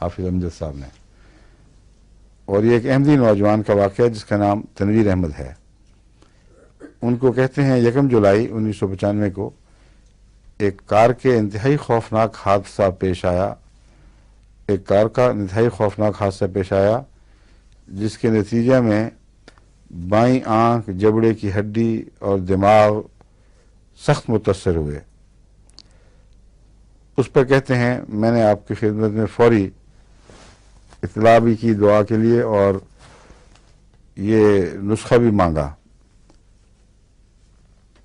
حافظ امجد صاحب نے، اور یہ ایک احمدی نوجوان کا واقعہ جس کا نام تنویر احمد ہے۔ ان کو کہتے ہیں 1 جولائی 1995 کو ایک کار کے انتہائی خوفناک حادثہ پیش آیا، ایک کار کا انتہائی خوفناک حادثہ پیش آیا جس کے نتیجے میں بائیں آنکھ، جبڑے کی ہڈی اور دماغ سخت متاثر ہوئے۔ اس پر کہتے ہیں میں نے آپ کی خدمت میں فوری اطلاع بھی کی دعا کے لیے اور یہ نسخہ بھی مانگا۔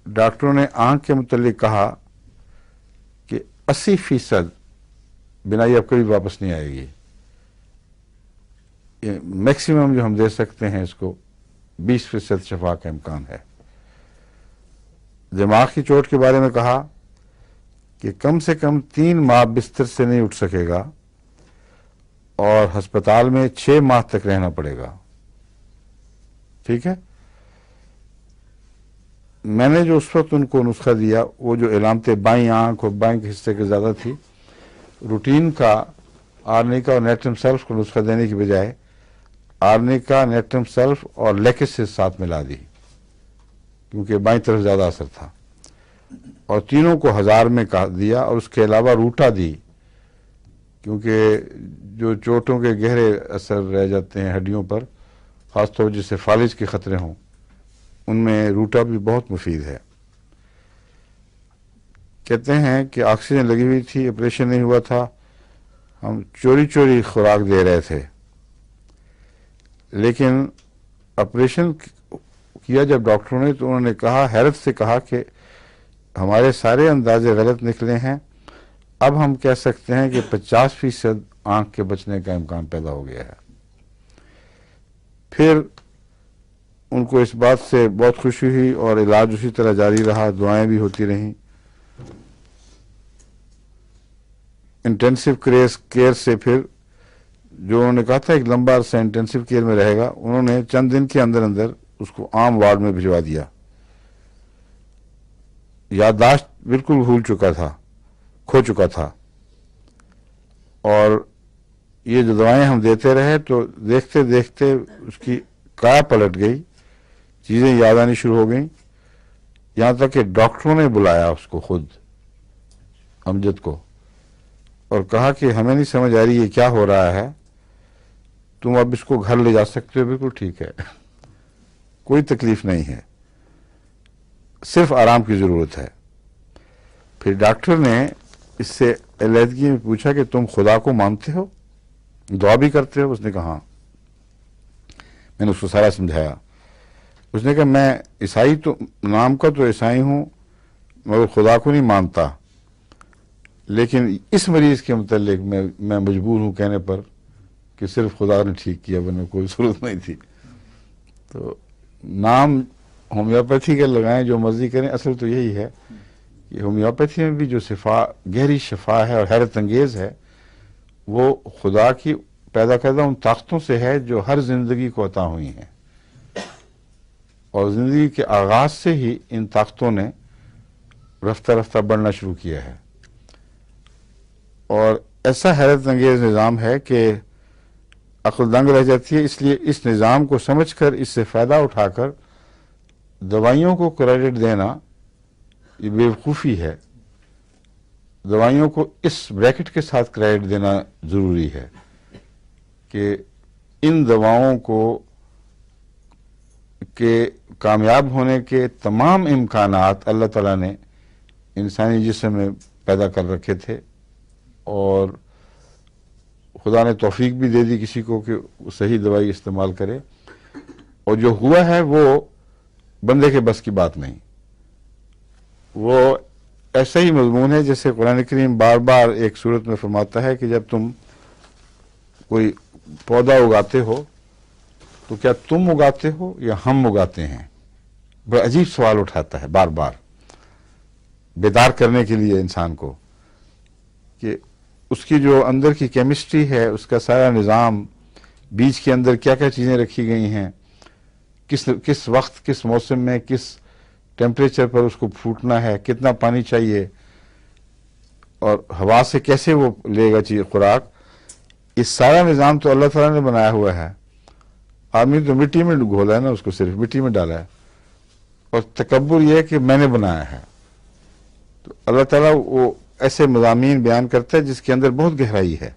ڈاکٹروں نے آنکھ کے متعلق کہا کہ 80% بینائی اب کبھی واپس نہیں آئے گی، میکسیمم جو ہم دے سکتے ہیں اس کو 20% شفا کا امکان ہے۔ دماغ کی چوٹ کے بارے میں کہا کہ کم سے کم 3 ماہ بستر سے نہیں اٹھ سکے گا اور ہسپتال میں 6 ماہ تک رہنا پڑے گا۔ ٹھیک ہے، میں نے جو اس وقت ان کو نسخہ دیا وہ جو علامتیں بائیں آنکھ اور بائیں کے حصے کے زیادہ تھی، روٹین کا آرنیکا اور نیٹرم سیلف کو نسخہ دینے کی بجائے آرنیکا، نیٹرم سیلف اور لیکسس ساتھ ملا دی کیونکہ بائیں طرف زیادہ اثر تھا، اور تینوں کو 1000 میں دیا، اور اس کے علاوہ روٹا دی کیونکہ جو چوٹوں کے گہرے اثر رہ جاتے ہیں ہڈیوں پر، خاص طور جس سے فالج کے خطرے ہوں، ان میں روٹا بھی بہت مفید ہے۔ کہتے ہیں کہ آکسیجن لگی ہوئی تھی، آپریشن نہیں ہوا تھا، ہم چوری چوری خوراک دے رہے تھے، لیکن آپریشن کیا جب ڈاکٹروں نے تو انہوں نے کہا، حیرت سے کہا کہ ہمارے سارے اندازے غلط نکلے ہیں، اب ہم کہہ سکتے ہیں کہ 50% آنکھ کے بچنے کا امکان پیدا ہو گیا ہے۔ پھر ان کو اس بات سے بہت خوشی ہوئی اور علاج اسی طرح جاری رہا، دعائیں بھی ہوتی رہیں۔ انٹینسو کیئر سے پھر جو انہوں نے کہا تھا ایک لمبا عرصہ انٹینسو کیئر میں رہے گا، انہوں نے چند دن کے اندر اندر اس کو عام وارڈ میں بھجوا دیا۔ یادداشت بالکل بھول چکا تھا، کھو چکا تھا، اور یہ جو دوائیں ہم دیتے رہے تو دیکھتے دیکھتے اس کی کایا پلٹ گئی، چیزیں یاد آنی شروع ہو گئیں، یہاں تک کہ ڈاکٹروں نے بلایا اس کو خود امجد کو اور کہا کہ ہمیں نہیں سمجھ آ رہی یہ کیا ہو رہا ہے، تم اب اس کو گھر لے جا سکتے ہو، بالکل ٹھیک ہے، کوئی تکلیف نہیں ہے، صرف آرام کی ضرورت ہے۔ پھر ڈاکٹر نے اس سے علیحدگی میں پوچھا کہ تم خدا کو مانتے ہو، دعا بھی کرتے ہو؟ اس نے کہا ہاں۔ میں نے اس کو سارا سمجھایا۔ اس نے کہا میں عیسائی تو نام کا تو عیسائی ہوں مگر خدا کو نہیں مانتا، لیکن اس مریض کے متعلق میں مجبور ہوں کہنے پر کہ صرف خدا نے ٹھیک کیا، ورنہ کوئی ضرورت نہیں تھی۔ تو نام ہومیوپیتھی کے لگائیں، جو مرضی کریں، اصل تو یہی ہے کہ ہومیوپیتھی میں بھی جو شفا، گہری شفا ہے اور حیرت انگیز ہے، وہ خدا کی پیدا کردہ ان طاقتوں سے ہے جو ہر زندگی کو عطا ہوئی ہیں، اور زندگی کے آغاز سے ہی ان طاقتوں نے رفتہ رفتہ بڑھنا شروع کیا ہے، اور ایسا حیرت انگیز نظام ہے کہ عقل دنگ رہ جاتی ہے۔ اس لیے اس نظام کو سمجھ کر، اس سے فائدہ اٹھا کر دوائیوں کو کریڈٹ دینا یہ بیوقوفی ہے۔ دوائیوں کو اس بریکٹ کے ساتھ کریڈٹ دینا ضروری ہے کہ ان دواؤں کو کے کامیاب ہونے کے تمام امکانات اللہ تعالیٰ نے انسانی جسم میں پیدا کر رکھے تھے، اور خدا نے توفیق بھی دے دی کسی کو کہ وہ صحیح دوائی استعمال کرے، اور جو ہوا ہے وہ بندے کے بس کی بات نہیں۔ وہ ایسا ہی مضمون ہے جیسے قرآن کریم بار بار ایک صورت میں فرماتا ہے کہ جب تم کوئی پودا اگاتے ہو تو کیا تم اگاتے ہو یا ہم اگاتے ہیں؟ بڑا عجیب سوال اٹھاتا ہے بار بار، بیدار کرنے کے لیے انسان کو کہ اس کی جو اندر کی کیمسٹری ہے، اس کا سارا نظام، بیج کے اندر کیا کیا چیزیں رکھی گئی ہیں، کس وقت، کس موسم میں، کس ٹیمپریچر پر اس کو پھوٹنا ہے، کتنا پانی چاہیے، اور ہوا سے کیسے وہ لے گا چیز خوراک، یہ سارا نظام تو اللہ تعالیٰ نے بنایا ہوا ہے. آدمی تو مٹی میں گھولا ہے نا، اس کو صرف مٹی میں ڈالا ہے، اور تکبر یہ ہے کہ میں نے بنایا ہے. تو اللہ تعالیٰ وہ ایسے مضامین بیان کرتا ہے جس کے اندر بہت گہرائی ہے،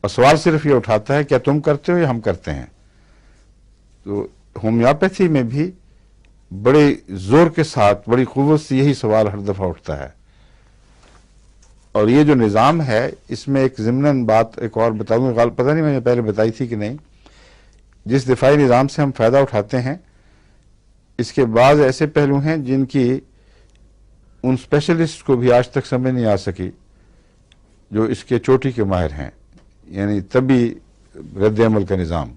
اور سوال صرف یہ اٹھاتا ہے کیا تم کرتے ہو یا ہم کرتے ہیں. تو ہومیوپیتھی میں بھی بڑے زور کے ساتھ بڑی قوت سے یہی سوال ہر دفعہ اٹھتا ہے. اور یہ جو نظام ہے اس میں ایک ضمناً بات ایک اور بتاؤں گا، پتہ نہیں میں نے پہلے بتائی تھی کہ نہیں. جس دفاعی نظام سے ہم فائدہ اٹھاتے ہیں اس کے بعض ایسے پہلو ہیں جن کی ان اسپیشلسٹ کو بھی آج تک سمجھ نہیں آ سکی جو اس کے چوٹی کے ماہر ہیں، یعنی طبی رد عمل کا نظام.